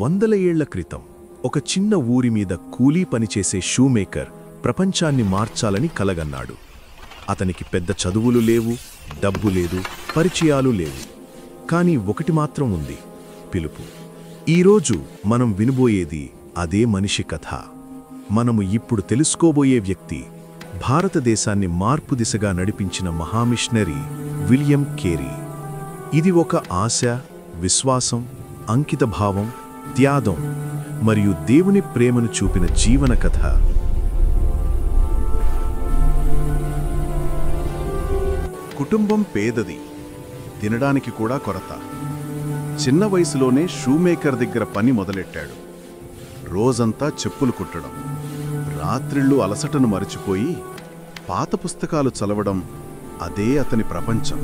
వందల ఏళ్ల క్రితం ఒక చిన్న ఊరి మీద కూలీ పనిచేసే షూమేకర్ ప్రపంచాన్ని మార్చాలని కలగన్నాడు. అతనికి పెద్ద చదువులు లేవు, డబ్బు లేదు, పరిచయాలు లేవు. కానీ ఒకటి మాత్రం ఉంది, పిలుపు. ఈరోజు మనం వినబోయేది అదే మనిషి కథ. మనము ఇప్పుడు తెలుసుకోబోయే వ్యక్తి భారతదేశాన్ని మార్పు దిశగా నడిపించిన మహామిషనరీ విలియం కేరీ. ఇది ఒక ఆశ, విశ్వాసం, అంకితభావం, త్యాగం మరియు దేవుని ప్రేమను చూపిన జీవన కథ. కుటుంబం పేదది, తినడానికి కూడా కొరత. చిన్న వయసులోనే షూమేకర్ దగ్గర పని మొదలెట్టాడు. రోజంతా చెప్పులు కుట్టడం, రాత్రిళ్ళు అలసటను మరచిపోయి పాత పుస్తకాలు చదవడం, అదే అతని ప్రపంచం.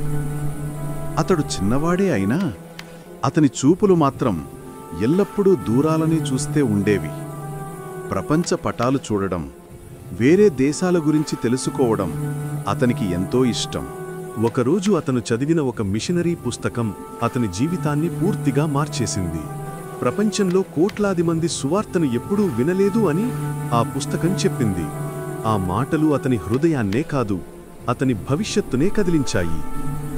అతడు చిన్నవాడే అయినా అతని చూపులు మాత్రం ఎల్లప్పుడూ దూరాలని చూస్తే ఉండేవి. ప్రపంచ పటాలు చూడడం, వేరే దేశాల గురించి తెలుసుకోవడం అతనికి ఎంతో ఇష్టం. ఒకరోజు అతను చదివిన ఒక మిషనరీ పుస్తకం అతని జీవితాన్ని పూర్తిగా మార్చేసింది. ప్రపంచంలో కోట్లాది మంది సువార్తను ఎప్పుడూ వినలేదు అని ఆ పుస్తకం చెప్పింది. ఆ మాటలు అతని హృదయాన్నే కాదు, అతని భవిష్యత్తునే కదిలించాయి.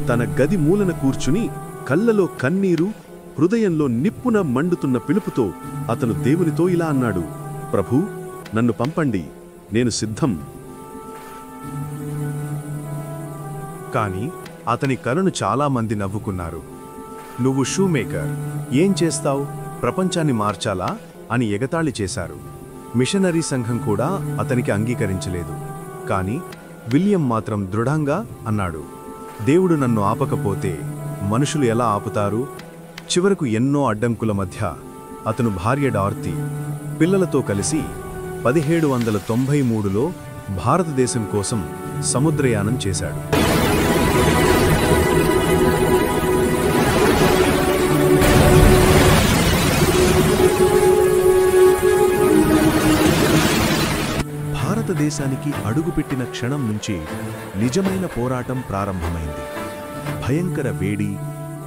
తన గది మూలన కూర్చుని కళ్ళలో కన్నీరు, హృదయంలో నిప్పున మండుతున్న పిలుపుతో అతను దేవునితో ఇలా అన్నాడు, ప్రభూ, నన్ను పంపండి, నేను సిద్ధం. కాని అతని కలను చాలామంది నవ్వుకున్నారు. నువ్వు షూమేకర్, ఏం చేస్తావు, ప్రపంచాన్ని మార్చాలా అని ఎగతాళి చేశారు. మిషనరీ సంఘం కూడా అతనికి అంగీకరించలేదు. కాని విలియం మాత్రం దృఢంగా అన్నాడు, దేవుడు నన్ను ఆపకపోతే మనుషులు ఎలా ఆపుతారు? చివరకు ఎన్నో అడ్డంకుల మధ్య అతను భార్య డార్తీ, పిల్లలతో కలిసి 1793లో భారతదేశం కోసం సముద్రయానం చేశాడు. భారతదేశానికి అడుగుపెట్టిన క్షణం నుంచి నిజమైన పోరాటం ప్రారంభమైంది. భయంకర వేడి,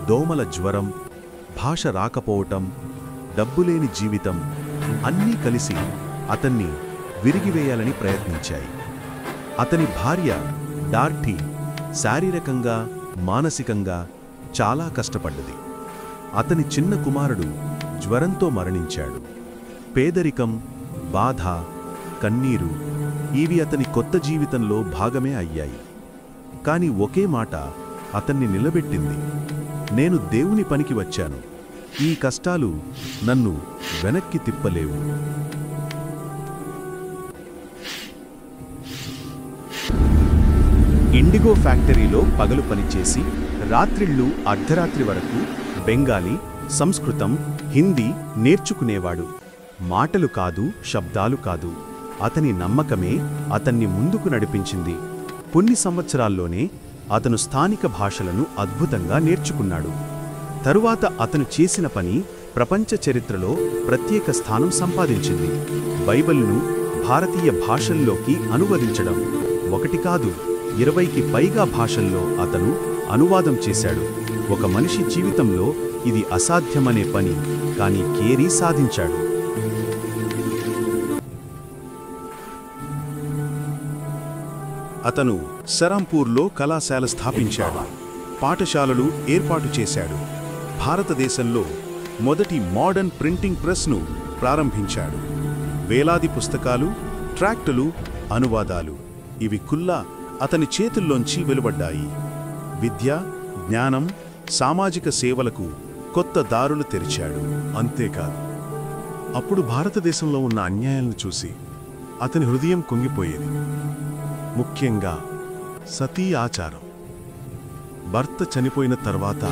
దోమల జ్వరం, భాష రాకపోవటం, డబ్బులేని జీవితం అన్నీ కలిసి అతన్ని విరిగివేయాలని ప్రయత్నించాయి. అతని భార్య డార్టీ శారీరకంగా, మానసికంగా చాలా కష్టపడ్డది. అతని చిన్న కుమారుడు జ్వరంతో మరణించాడు. పేదరికం, బాధ, కన్నీరు ఇవి అతని కొత్త జీవితంలో భాగమే అయ్యాయి. కాని ఒకే మాట అతన్ని నిలబెట్టింది, నేను దేవుని పనికి వచ్చాను, ఈ కష్టాలు నన్ను వెనక్కి తిప్పలేవు. ఇండిగో ఫ్యాక్టరీలో పగలు పనిచేసి రాత్రిళ్ళు అర్ధరాత్రి వరకు బెంగాలీ, సంస్కృతం, హిందీ నేర్చుకునేవాడు. మాటలు కాదు, శబ్దాలు కాదు, అతని నమ్మకమే అతన్ని ముందుకు నడిపించింది. కొన్ని సంవత్సరాల్లోనే అతను స్థానిక భాషలను అద్భుతంగా నేర్చుకున్నాడు. తరువాత అతను చేసిన పని ప్రపంచ చరిత్రలో ప్రత్యేక స్థానం సంపాదించింది. బైబిల్ను భారతీయ భాషల్లోకి అనువదించడం. 1 కాదు, 20కి పైగా భాషల్లో అతను అనువాదం చేశాడు. ఒక మనిషి జీవితంలో ఇది అసాధ్యమనే పని, కానీ కేరీ సాధించాడు. అతను సరాంపూర్లో కళాశాల స్థాపించాడు, పాఠశాలలు ఏర్పాటు చేశాడు. భారతదేశంలో మొదటి మోడర్న్ ప్రింటింగ్ ప్రెస్ను ప్రారంభించాడు. వేలాది పుస్తకాలు, ట్రాక్టులు, అనువాదాలు ఇవి కుల్లా అతని చేతుల్లోంచి వెలువడ్డాయి. విద్య, జ్ఞానం, సామాజిక సేవలకు కొత్త దారులు తెరిచాడు. అంతేకాదు, అప్పుడు భారతదేశంలో ఉన్న అన్యాయాలను చూసి అతని హృదయం కుంగిపోయేది. ముఖ్యంగా సతీ ఆచారం. భర్త చనిపోయిన తర్వాత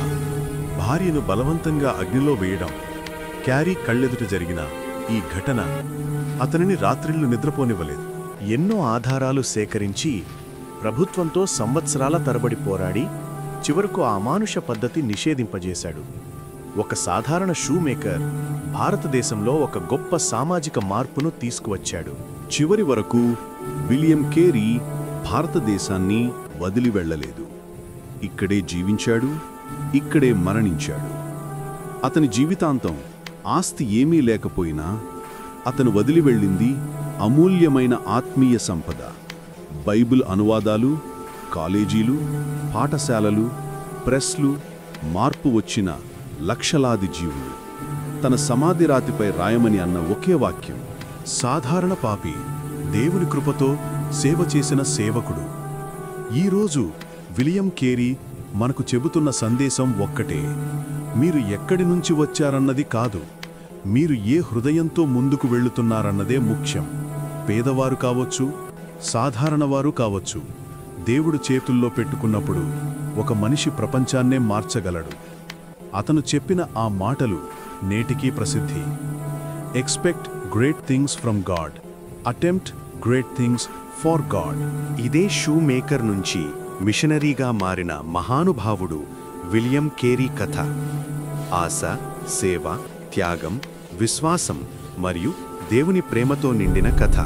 భార్యను బలవంతంగా అగ్నిలో వేయడం. క్యారీ కళ్ళెదుట జరిగిన ఈ ఘటన అతనిని రాత్రిళ్ళు నిద్రపోనివ్వలేదు. ఎన్నో ఆధారాలు సేకరించి ప్రభుత్వంతో సంవత్సరాల తరబడి పోరాడి చివరకు ఆ అమానుష పద్ధతి నిషేధింపజేశాడు. ఒక సాధారణ షూమేకర్ భారతదేశంలో ఒక గొప్ప సామాజిక మార్పును తీసుకువచ్చాడు. చివరి వరకు విలియం కేరీ భారతదేశాన్ని వదిలి వెళ్ళలేదు. ఇక్కడే జీవించాడు, ఇక్కడే మరణించాడు. అతని జీవితాంతం ఆస్తి ఏమీ లేకపోయినా అతను వదిలి వెళ్ళింది అమూల్యమైన ఆత్మీయ సంపద. బైబిల్ అనువాదాలు, కాలేజీలు, పాఠశాలలు, ప్రెస్లు, మార్పు వచ్చిన లక్షలాది జీవులు. తన సమాధి రాతిపై రాయమని అన్న ఒకే వాక్యం, సాధారణ పాపి దేవుని కృపతో సేవ చేసిన సేవకుడు. ఈరోజు విలియం కేరీ మనకు చెబుతున్న సందేశం ఒక్కటే: మీరు ఎక్కడి నుంచి వచ్చారన్నది కాదు, మీరు ఏ హృదయంతో ముందుకు వెళ్తున్నారన్నదే ముఖ్యం. పేదవారు కావచ్చు, సాధారణవారు కావచ్చు, దేవుడు చేతుల్లో పెట్టుకున్నప్పుడు ఒక మనిషి ప్రపంచాన్నే మార్చగలడు. అతను చెప్పిన ఆ మాటలు నేటికీ ప్రసిద్ధి. Expect great things from God, attempt great things far God. ఇదే షూ మేకర్ నుంచి మిషనరీగా మారిన మహానుభావుడు విలియం కేరీ కథ. ఆశ, సేవ, త్యాగం, విశ్వాసం మరియు దేవుని ప్రేమతో నిండిన కథ.